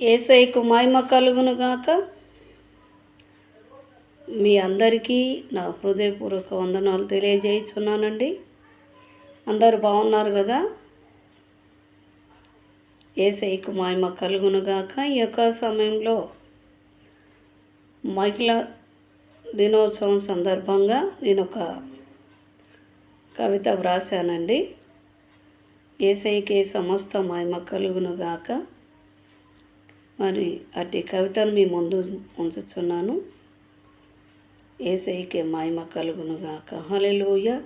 యేసయ్యకు మహిమ కలుగునుగాక. మీ అందరికీ నా హృదయపూర్వక వందనాలు తెలియజేస్తున్నానండి. అందరు బాగున్నారు కదా? యేసయ్యకు మహిమ కలుగునుగాక. ఈ యొక్క సమయంలో మహిళా దినోత్సవం సందర్భంగా నేను ఒక కవిత వ్రాసానండి. యేసయ్యకే సమస్త మహిమ కలుగునుగాక. మరి అట్టి కవితను మీ ముందు ఉంచుతున్నాను. యేసయ్యకే మహిమ కలుగునుగాక. హల్లెలూయా.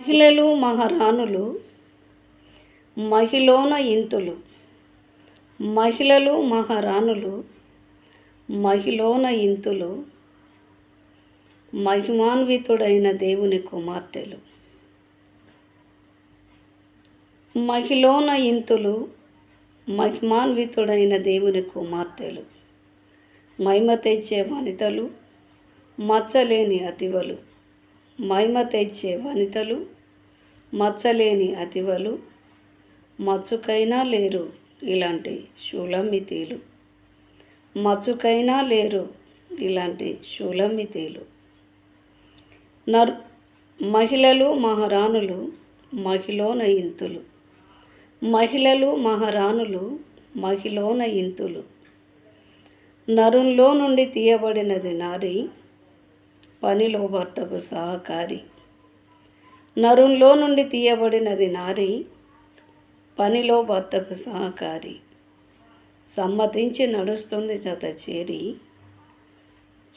మహిళలు మహారాణులు మహిళోన ఇంతులు, మహిళలు మహారాణులు మహిళోన ఇంతులు, మహిమాన్వితుడైన దేవుని కుమార్తెలు. మహిళోన ఇంతులు, మహిమాన్వితుడైన దేవుని కుమార్తెలు, మహిమ తెచ్చే వనితలు, మచ్చలేని అతివలు. మహిమ తెచ్చే వనితలు, మచ్చలేని అతివలు, మచ్చుకైనా లేరు ఇలాంటి షూలమ్మితీలు. మచ్చుకైనా లేరు ఇలాంటి షూలమ్మితీలు. మహిళలు మహారాణులు మహిళోన ఇంతులు, మహిళలు మహారాణులు మహిళోన ఇంతులు. నరుల్లో నుండి తీయబడినది నారి, పనిలో భర్తకు సహకారి. నరుల్లో నుండి తీయబడినది నారి, పనిలో భర్తకు సహకారి. సమ్మతించి నడుస్తుంది జత చేరి,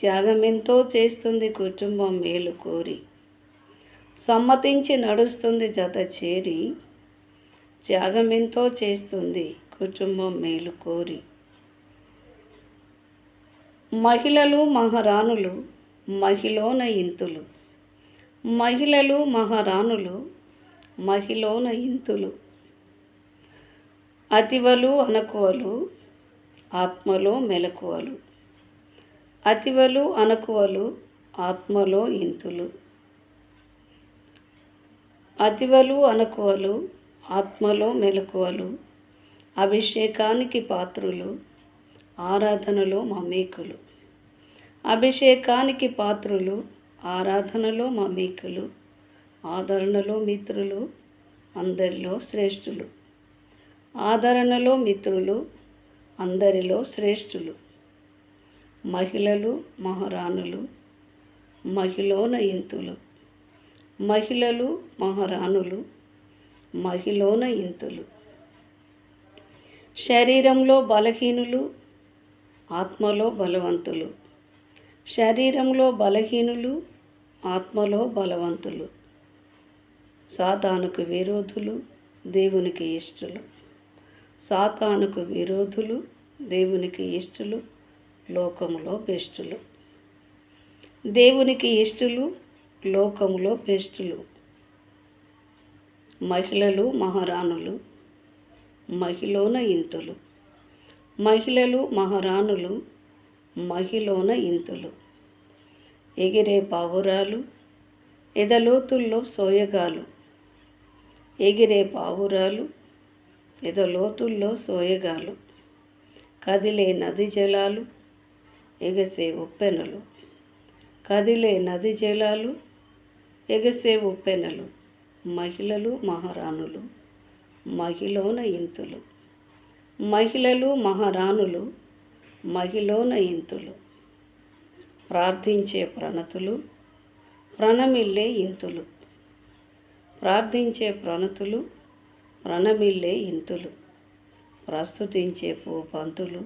త్యాగమెంతో చేస్తుంది కుటుంబం మేలు కోరి. సమ్మతించి నడుస్తుంది జత చేరి, త్యాగమెంతో చేస్తుంది కుటుంబం మేలు కోరి. మహిళలు మహారాణులు మహిళోన ఇంతులు, మహిళలు మహారాణులు మహిళోన ఇంతులు. అతివలు అనకువలు ఆత్మలో మెలకువలు, అతివలు అనకువలు ఆత్మలో ఇంతులు. అతివలు అనకువలు ఆత్మలో మెలకువలు, అభిషేకానికి పాత్రులు ఆరాధనలో మమేకులు. అభిషేకానికి పాత్రులు ఆరాధనలో మమేకులు, ఆదరణలో మిత్రులు అందరిలో శ్రేష్ఠులు. ఆదరణలో మిత్రులు అందరిలో శ్రేష్ఠులు. మహిళలు మహారాణులు మహిళోన ఇంతులు, మహిళలు మహారాణులు మహిళోన ఇంతులు. శరీరంలో బలహీనులు ఆత్మలో బలవంతులు, శరీరంలో బలహీనులు ఆత్మలో బలవంతులు. సాతానుకు విరోధులు దేవునికి ఇష్టలు, సాతానుకు విరోధులు దేవునికి ఇష్టలు, లోకములో బెస్టులు. దేవునికి ఇష్టలు లోకములో బెస్టులు. మహిళలు మహారాణులు మహిళోన ఇంతులు, మహిళలు మహారాణులు మహిళోన ఇంతులు. ఎగిరే పావురాలు ఎదలోతుల్లో సోయగాలు, ఎగిరే పావురాలు ఎదలోతుల్లో సోయగాలు. కదిలే నది జలాలు ఎగసే ఉప్పెనలు, కదిలే నది జలాలు ఎగసే ఉప్పెనలు. మహిళలు మహారాణులు మహిళోన ఇంతులు, మహిళలు మహారాణులు మహిళోన ఇంతులు. ప్రార్థించే ప్రణతులు ప్రణమిల్లే ఇంతులు, ప్రార్థించే ప్రణతులు ప్రణమిల్లే ఇంతులు. ప్రస్తుతించే పూపంతులు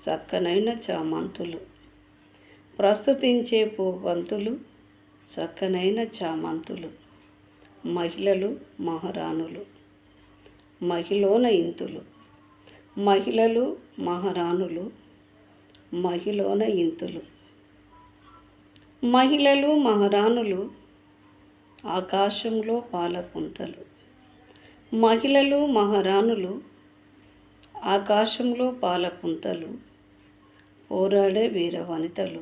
చక్కనైన చామంతులు, ప్రస్తుతించే పూపంతులు చక్కనైన చామంతులు. మహిళలు మహారాణులు మహిళోన ఇంతులు, మహిళలు మహారాణులు మహిళోన ఇంతులు. మహిళలు మహారాణులు ఆకాశంలో పాలపుంతలు, మహిళలు మహారాణులు ఆకాశంలో పాలపుంతలు. పోరాడే వీర వనితలు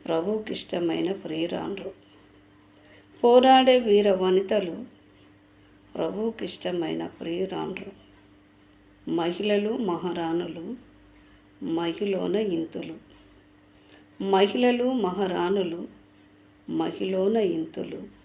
ప్రభుకిష్టమైన ప్రియురాండ్రు, పోరాడే వీర వనితలు ప్రభుకిష్టమైన ప్రియురాండ్రు. మహిళలు మహారాణులు మహిలోన ఇంతులు. మహిళలు మహారాణులు మహిలోన ఇంతులు.